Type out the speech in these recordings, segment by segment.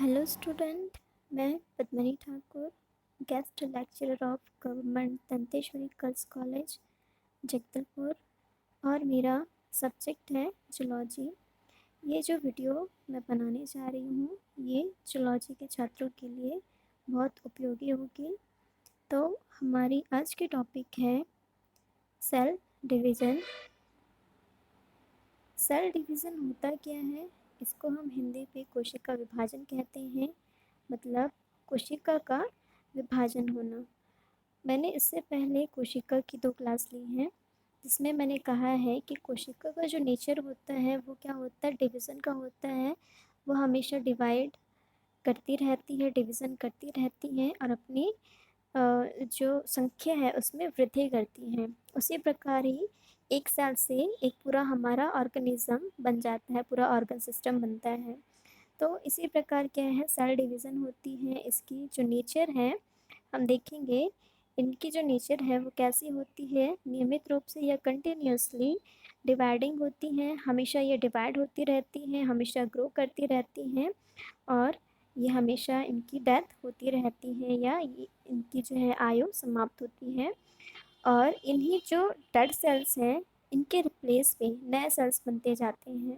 Hello student, मैं Padmini Thakur, guest lecturer of government Danteshwari girls college Jagdalpur और मेरा सब्जेक्ट है जूलॉजी। ये जो वीडियो मैं बनाने जा रही हूँ ये जूलॉजी के छात्रों के लिए बहुत उपयोगी होगी। तो हमारी आज की टॉपिक है सेल डिवीज़न। सेल डिवीज़न होता क्या है? इसको हम हिंदी में कोशिका विभाजन कहते हैं, मतलब कोशिका का विभाजन होना। मैंने इससे पहले कोशिका की 2 क्लास ली हैं, जिसमें मैंने कहा है कि कोशिका का जो नेचर होता है वो क्या होता है, डिवीज़न का होता है। वो हमेशा डिवाइड करती रहती है, डिवीज़न करती रहती हैं और अपनी जो संख्या है उसमें वृद्धि करती हैं। उसी प्रकार ही एक सेल से एक पूरा हमारा ऑर्गेनिज्म बन जाता है, पूरा ऑर्गन सिस्टम बनता है। तो इसी प्रकार क्या है, सेल डिवीज़न होती है। इसकी जो नेचर है हम देखेंगे, इनकी जो नेचर है वो कैसी होती है, नियमित रूप से या कंटिन्यूसली डिवाइडिंग होती हैं। हमेशा ये डिवाइड होती रहती हैं, हमेशा ग्रो करती रहती हैं और ये हमेशा इनकी डेथ होती रहती है या इनकी जो है आयु समाप्त होती है। और इन्हीं जो डेड सेल्स हैं इनके रिप्लेस पे नए सेल्स बनते जाते हैं।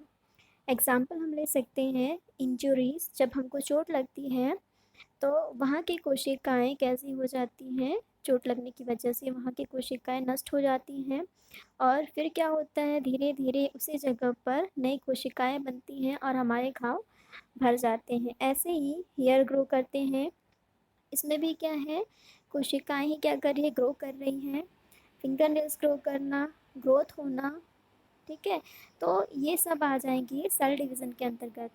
एग्ज़ाम्पल हम ले सकते हैं इंजरीज़। जब हमको चोट लगती है तो वहाँ की कोशिकाएं कैसी हो जाती हैं, चोट लगने की वजह से वहाँ की कोशिकाएं नष्ट हो जाती हैं और फिर क्या होता है, धीरे धीरे उसी जगह पर नई कोशिकाएं बनती हैं और हमारे घाव भर जाते हैं। ऐसे ही हेयर ग्रो करते हैं, इसमें भी क्या है, कोशिकाएं ही क्या कर रही है, ग्रो कर रही हैं। फिंगर नेल्स ग्रो करना, ग्रोथ होना, ठीक है। तो ये सब आ जाएंगी सेल डिवीज़न के अंतर्गत।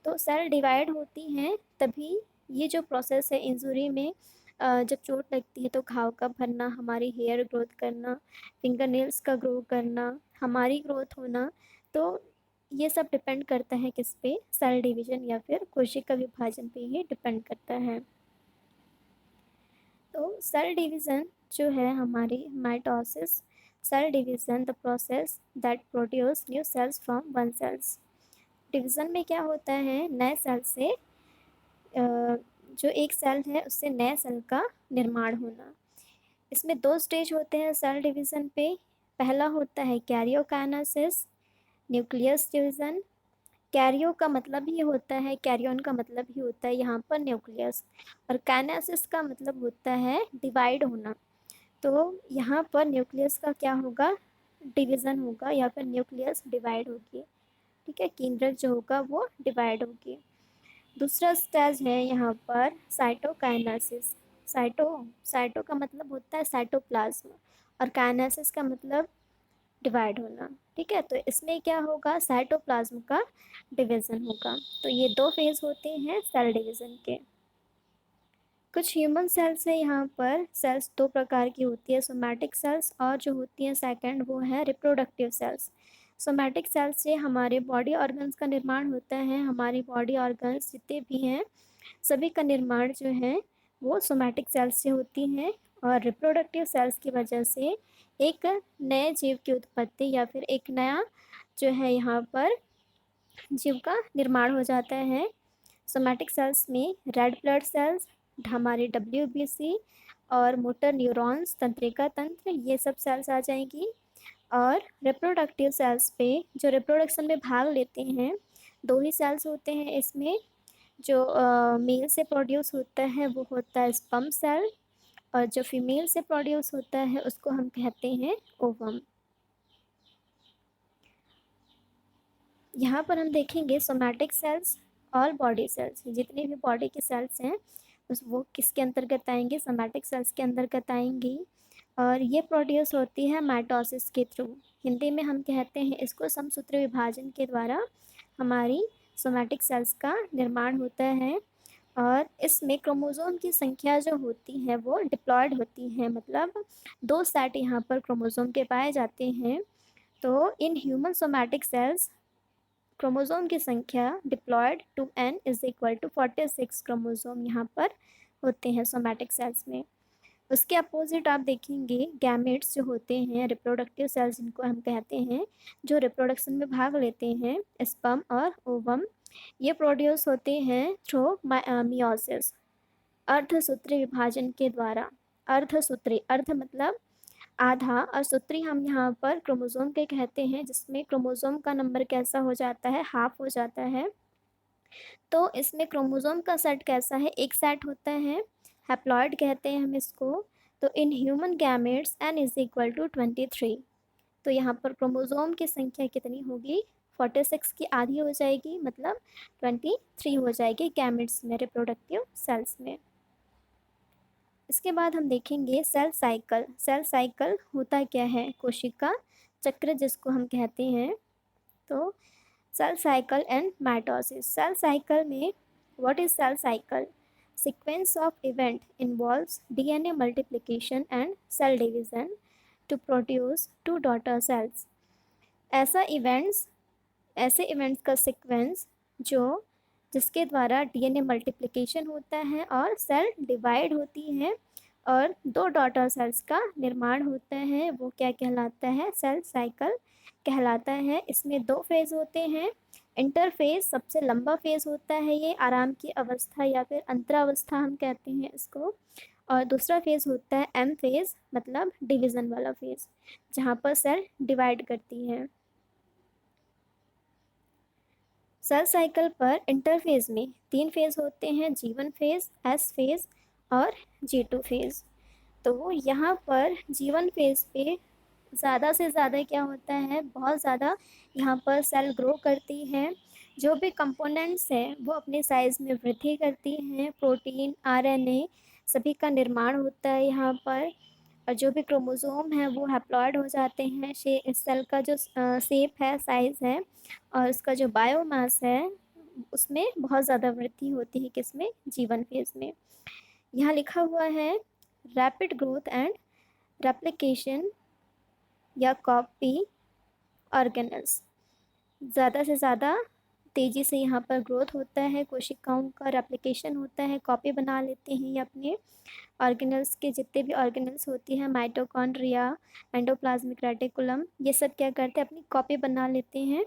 तो सेल डिवाइड होती हैं तभी ये जो प्रोसेस है इंजरी में, जब चोट लगती है तो घाव का भरना, हमारी हेयर ग्रोथ करना, फिंगर नेल्स का ग्रो करना, हमारी ग्रोथ होना, तो ये सब डिपेंड करता है किस पे, सेल डिवीज़न या फिर कोशिका विभाजन पे ही डिपेंड करता है। तो सेल डिवीज़न जो है हमारी mitosis, cell division the process that produce new cells from one cells. Division में क्या होता है, नए सेल से जो एक सेल है उससे नए सेल का निर्माण होना। इसमें 2 स्टेज होते हैं सेल डिवीज़न पे। पहला होता है कैरियोकाइनेसिस, न्यूक्लियस डिवीज़न। कैरियो का मतलब ही होता है, कैरियन का मतलब ही होता है यहाँ पर न्यूक्लियस, और काइनेसिस का मतलब होता है डिवाइड होना। तो यहाँ पर न्यूक्लियस का क्या होगा, डिवीज़न होगा या फिर न्यूक्लियस डिवाइड होगी, ठीक है, केंद्रक जो होगा वो डिवाइड होगी। दूसरा स्टेज है यहाँ पर साइटोकाइनेसिस। साइटो साइटो का मतलब होता है साइटोप्लाज्म और काइनेसिस का मतलब डिवाइड होना, ठीक है। तो इसमें क्या होगा, साइटोप्लाज्म का डिवीज़न होगा। तो ये 2 फेज़ होते हैं सेल डिवीज़न के। कुछ ह्यूमन सेल्स है, यहाँ पर सेल्स 2 प्रकार की होती है, सोमैटिक सेल्स और जो होती है सेकंड वो है रिप्रोडक्टिव सेल्स। सोमैटिक सेल्स से हमारे बॉडी ऑर्गन्स का निर्माण होता है। हमारी बॉडी ऑर्गन्स जितने भी हैं सभी का निर्माण जो है वो सोमैटिक सेल्स से होती हैं और रिप्रोडक्टिव सेल्स की वजह से एक नए जीव की उत्पत्ति या फिर एक नया जो है यहाँ पर जीव का निर्माण हो जाता है। सोमैटिक सेल्स में रेड ब्लड सेल्स, हमारे WBC और मोटर न्यूरॉन्स, तंत्रिका तंत्र, ये सब सेल्स आ जाएंगी। और रिप्रोडक्टिव सेल्स पे जो रिप्रोडक्शन में भाग लेते हैं 2 ही सेल्स होते हैं इसमें। जो मेल से प्रोड्यूस होता है वो होता है स्पर्म सेल और जो फीमेल से प्रोड्यूस होता है उसको हम कहते हैं ओवम। यहाँ पर हम देखेंगे सोमैटिक सेल्स और बॉडी सेल्स, जितने भी बॉडी के सेल्स हैं उस वो किसके अंतर्गत आएंगे, सोमैटिक सेल्स के अंतर्गत आएंगी और ये प्रोड्यूस होती है माइटोसिस के थ्रू। हिंदी में हम कहते हैं इसको समसूत्र विभाजन के द्वारा हमारी सोमैटिक सेल्स का निर्माण होता है। और इसमें क्रोमोसोम की संख्या जो होती है वो डिप्लॉयड होती है, मतलब 2 सेट यहाँ पर क्रोमोसोम के पाए जाते हैं। तो in human somatic cells chromosome की संख्या diploid two n is equal to 46 chromosome यहाँ पर होते हैं सोमैटिक सेल्स में। उसके अपोजिट आप देखेंगे गैमेट्स जो होते हैं, रिप्रोडक्टिव सेल्स जिनको हम कहते हैं, जो रिप्रोडक्शन में भाग लेते हैं, स्पर्म और ओवम, ये प्रोड्यूस होते हैं थ्रू मियोसिस, अर्धसूत्री विभाजन के द्वारा। अर्धसूत्री, अर्ध मतलब आधा, और सूत्री हम यहाँ पर क्रोमोसोम के कहते हैं, जिसमें क्रोमोसोम का नंबर कैसा हो जाता है, हाफ हो जाता है। तो इसमें क्रोमोसोम का सेट कैसा है, एक सेट होता है, हैप्लॉइड कहते हैं हम इसको। तो in human gametes n is equal to 23। तो यहाँ पर क्रोमोसोम की संख्या कितनी होगी, 46 की आधी हो जाएगी, मतलब 23 हो जाएगी गैमेट्स में, रिप्रोडक्टिव सेल्स में। इसके बाद हम देखेंगे सेल साइकिल। सेल साइकिल होता क्या है, कोशिका चक्र जिसको हम कहते हैं। तो cell cycle and mitosis. Cell cycle में what is cell cycle, sequence of event involves DNA multiplication and cell division to produce two daughter cells. ऐसे इवेंट्स का सीक्वेंस जो जिसके द्वारा डीएनए मल्टीप्लिकेशन होता है और सेल डिवाइड होती है और दो डॉटर सेल्स का निर्माण होता है, वो क्या कहलाता है, सेल साइकिल कहलाता है। इसमें दो फेज़ होते हैं। इंटरफेज सबसे लंबा फेज़ होता है, ये आराम की अवस्था या फिर अंतरावस्था हम कहते हैं इसको। और दूसरा फेज़ होता है एम फेज़, मतलब डिवीज़न वाला फेज़, जहाँ पर सेल डिवाइड करती है। सेल साइकिल पर इंटरफेज में 3 फेज़ होते हैं, G1 फेज़, S फेज़ और G2 फेज़। तो यहाँ पर G1 फेज़ पे ज़्यादा से ज़्यादा क्या होता है, बहुत ज़्यादा यहाँ पर सेल ग्रो करती हैं। जो भी कंपोनेंट्स हैं वो अपने साइज़ में वृद्धि करती हैं, प्रोटीन, आरएनए सभी का निर्माण होता है यहाँ पर। और जो भी क्रोमोसोम है वो हैप्लॉइड हो जाते हैं। इस सेल का जो शेप है, साइज़ है और उसका जो बायोमास है उसमें बहुत ज़्यादा वृद्धि होती है, किसमें, G1 फेज़ में। यहाँ लिखा हुआ है रैपिड ग्रोथ एंड रेप्लिकेशन या कॉपी ऑर्गेनल्स। ज़्यादा से ज़्यादा तेज़ी से यहाँ पर ग्रोथ होता है, कोशिकाओं का रेप्लिकेशन होता है, कॉपी बना लेते हैं ये अपने ऑर्गेनल्स के, जितने भी ऑर्गेनल्स होती हैं, माइटोकॉन्ड्रिया, एंडोप्लाज्मिक रेटिकुलम, ये सब क्या करते हैं, अपनी कॉपी बना लेते हैं।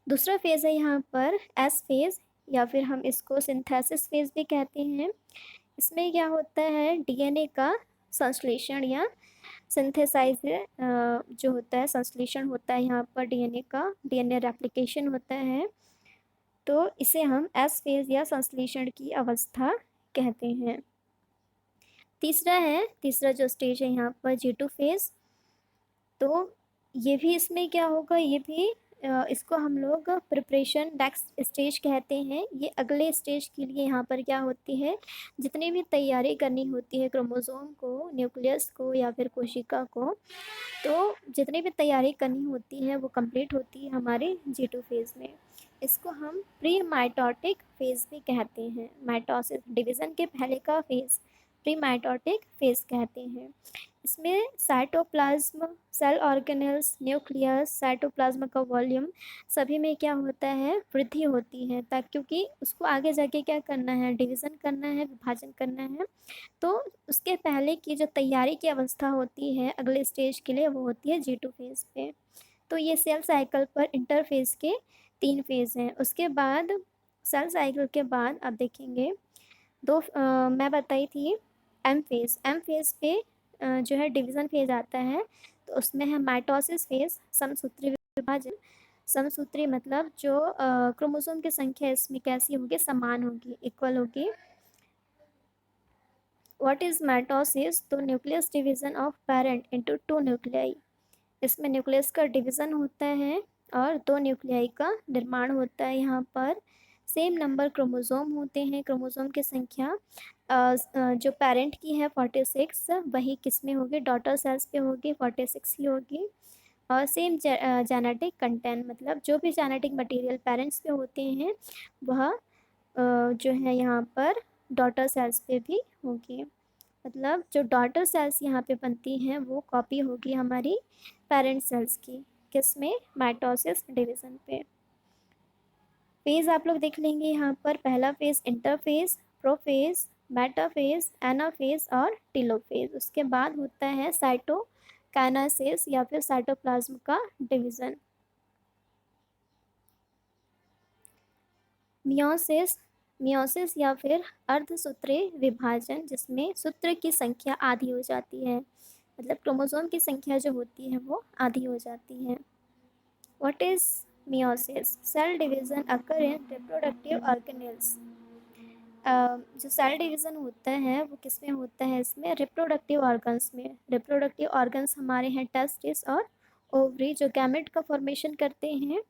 दूसरा फेज़ है यहाँ पर एस फेज़, या फिर हम इसको सिंथेसिस फेज़ भी कहते हैं। इसमें क्या होता है, डीएनए का संश्लेषण या सिंथेसाइज जो होता है, संश्लेषण होता है यहाँ पर डीएनए का, डीएनए रेप्लिकेशन होता है। तो इसे हम एस फेज़ या संश्लेषण की अवस्था कहते हैं। तीसरा जो स्टेज है यहाँ पर G2 फेज़। तो ये भी इसमें क्या होगा, ये भी इसको हम लोग प्रिपरेशन नेक्स्ट स्टेज कहते हैं। ये अगले स्टेज के लिए यहाँ पर क्या होती है, जितनी भी तैयारी करनी होती है क्रोमोसोम को, न्यूक्लियस को या फिर कोशिका को, तो जितनी भी तैयारी करनी होती है वो कंप्लीट होती है हमारे G2 फेज़ में। इसको हम प्री माइटोटिक फेज़ भी कहते हैं। माइटोसिस, डिवीज़न के पहले का फेज़ प्री माइटोटिक फेज़ कहते हैं। इसमें cytoplasm, cell organelles, nucleus, cytoplasm का वॉल्यूम सभी में क्या होता है, वृद्धि होती है, ताकि क्योंकि उसको आगे जाके क्या करना है, डिवीज़न करना है, विभाजन करना है। तो उसके पहले की जो तैयारी की अवस्था होती है अगले स्टेज के लिए, वो होती है G2 फेज़ पे। तो ये सेल साइकिल पर इंटरफेज़ के 3 फेज़ हैं। उसके बाद सेल साइकिल के बाद अब देखेंगे मैं बताई थी एम फेज़। एम फेज़ पे जो है डिवीज़न फेज़ आता है। तो उसमें है माइटोसिस फेज़, समसूत्री विभाजन। समसूत्री मतलब जो क्रोमोसोम की संख्या इसमें कैसी होगी, समान होगी, इक्वल होगी। व्हाट इज़ माइटोसिस, तो nucleus division of parent into 2 nuclei. इसमें न्यूक्लियस का डिवीज़न होता है और 2 न्यूक्लियाई का निर्माण होता है। यहाँ पर सेम नंबर क्रोमोसोम होते हैं। क्रोमोसोम की संख्या जो पेरेंट की है 46, वही किस में होगी, डॉटर सेल्स पे होगी, 46 ही होगी। और सेम जेनेटिक कंटेंट, मतलब जो भी जेनेटिक मटेरियल पेरेंट्स पे होते हैं वह जो है यहाँ पर डॉटर सेल्स पे भी होगी। मतलब जो डॉटर सेल्स यहाँ पे बनती हैं वो कॉपी होगी हमारी पेरेंट सेल्स की, किस में, माइटोसिस डिवीज़न पे। फेज़ आप लोग देख लेंगे यहाँ पर, पहला phase interphase, prophase, metaphase, anaphase और टेलोफेज़। उसके बाद होता है साइटोकाइनेसिस या फिर साइटोप्लाज्म का डिवीज़न। मियोसिस मियोसिस या फिर अर्धसूत्रीय विभाजन, जिसमें सूत्र की संख्या आधी हो जाती है, मतलब क्रोमोसोम की संख्या जो होती है वो आधी हो जाती है। What is meiosis? Cell division occur in reproductive organelles. जो सेल डिवीज़न होता है वो किस में होता है? इसमें रिप्रोडक्टिव ऑर्गन्स में। रिप्रोडक्टिव ऑर्गन्स हमारे हैं टेस्टिस और ओवरी, जो गैमेट का फॉर्मेशन करते हैं।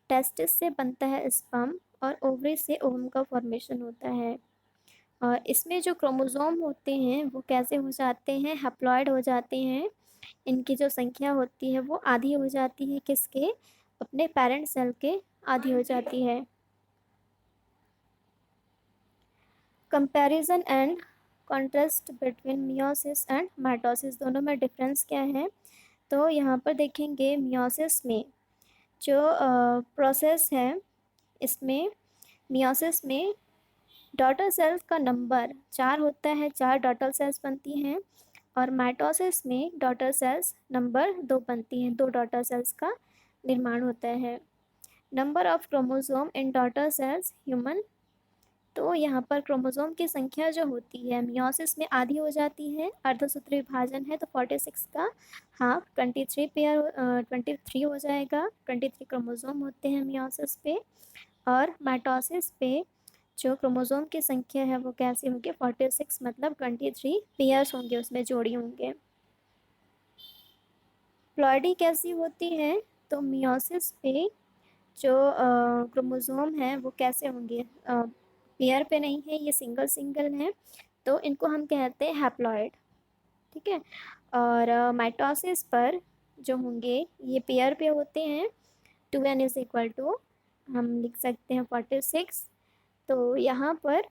टेस्टिस से बनता है स्पर्म और ओवरी से ओवम का फॉर्मेशन होता है। और इसमें जो क्रोमोसोम होते हैं वो कैसे हो जाते हैं? हैप्लॉइड हो जाते हैं। इनकी जो संख्या होती है वो आधी हो जाती है, किसके? अपने पेरेंट सेल के आधी हो जाती है। Comparison and contrast between meiosis and mitosis, दोनों में डिफरेंस क्या है? तो यहाँ पर देखेंगे मियोसिस में जो प्रोसेस है, इसमें मियोसिस में डॉटर सेल्स का नंबर 4 होता है, 4 डॉटर सेल्स बनती हैं। और माइटोसिस में डॉटर सेल्स नंबर 2 बनती हैं, 2 डॉटर सेल्स का निर्माण होता है। Number of chromosome in daughter cells human, तो यहाँ पर क्रोमोसोम की संख्या जो होती है मियोसिस में आधी हो जाती है, अर्धसूत्री विभाजन है तो 46 का हाफ 23 हो जाएगा। 23 क्रोमोसोम होते हैं मियोसिस पे। और माइटोसिस पे जो क्रोमोसोम की संख्या है वो कैसी होगी? 46, मतलब 23 पेयर्स होंगे, उसमें जोड़ी होंगे। प्लॉइडी कैसी होती है? तो मियोसिस पे जो क्रोमोसोम है वो कैसे होंगे? पेयर पे नहीं है, ये सिंगल सिंगल है, तो इनको हम कहते हैं हैप्लॉइड। ठीक है। और माइटोसिस पर जो होंगे ये पेयर पे होते हैं। 2n इज इक्वल टू, हम लिख सकते हैं 46। तो यहाँ पर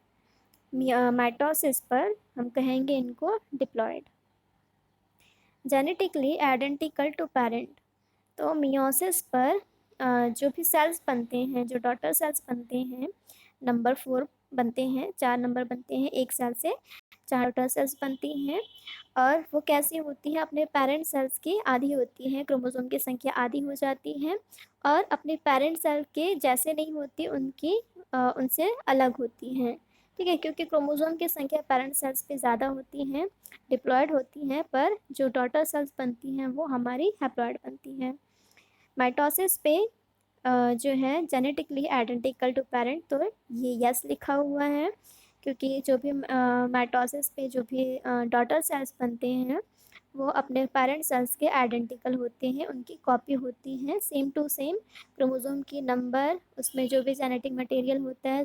माइटोसिस पर हम कहेंगे इनको diploid. Genetically identical to parent, तो मियोसिस पर जो भी सेल्स बनते हैं, जो डॉटर सेल्स बनते हैं, नंबर 4 बनते हैं, 4 नंबर बनते हैं, एक सेल से 4 डॉटर सेल्स बनती हैं। और वो कैसी होती है? अपने पेरेंट सेल्स की आधी होती हैं, क्रोमोसोम की संख्या आधी हो जाती है। और अपने पेरेंट सेल के जैसे नहीं होती, उनकी उनसे अलग होती हैं। ठीक है, क्योंकि क्रोमोसोम की संख्या पेरेंट सेल्स पे ज़्यादा होती हैं, डिप्लॉयड होती हैं, पर जो डॉटर सेल्स बनती हैं वो हमारी हैप्लॉयड बनती हैं। माइटोसिस पे जो है जेनेटिकली आइडेंटिकल टू पेरेंट, तो ये यस लिखा हुआ है, क्योंकि जो भी माइटोसिस पे जो भी डॉटर सेल्स बनते हैं वो अपने पेरेंट सेल्स के आइडेंटिकल होते हैं, उनकी कॉपी होती हैं, सेम टू सेम। क्रोमोसोम की नंबर, उसमें जो भी जेनेटिक मटेरियल होता है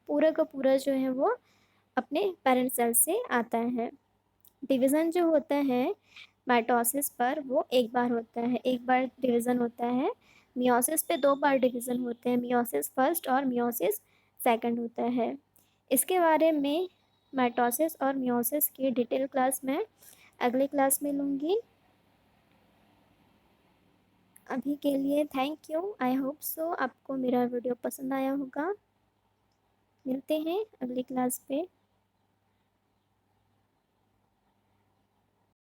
पूरा का पूरा जो है वो अपने पेरेंट सेल्स से आता है। डिवीज़न जो होता है माइटोसिस पर वो एक बार होता है, एक बार डिवीज़न होता है। मियोसिस पे 2 बार डिवीज़न होते हैं, मियोसिस फर्स्ट और मियोसिस सेकंड होता है। इसके बारे में माइटोसिस और मियोसिस की डिटेल क्लास मैं अगली क्लास में लूँगी। अभी के लिए thank you. I hope so आपको मेरा वीडियो पसंद आया होगा। मिलते हैं अगली क्लास पे।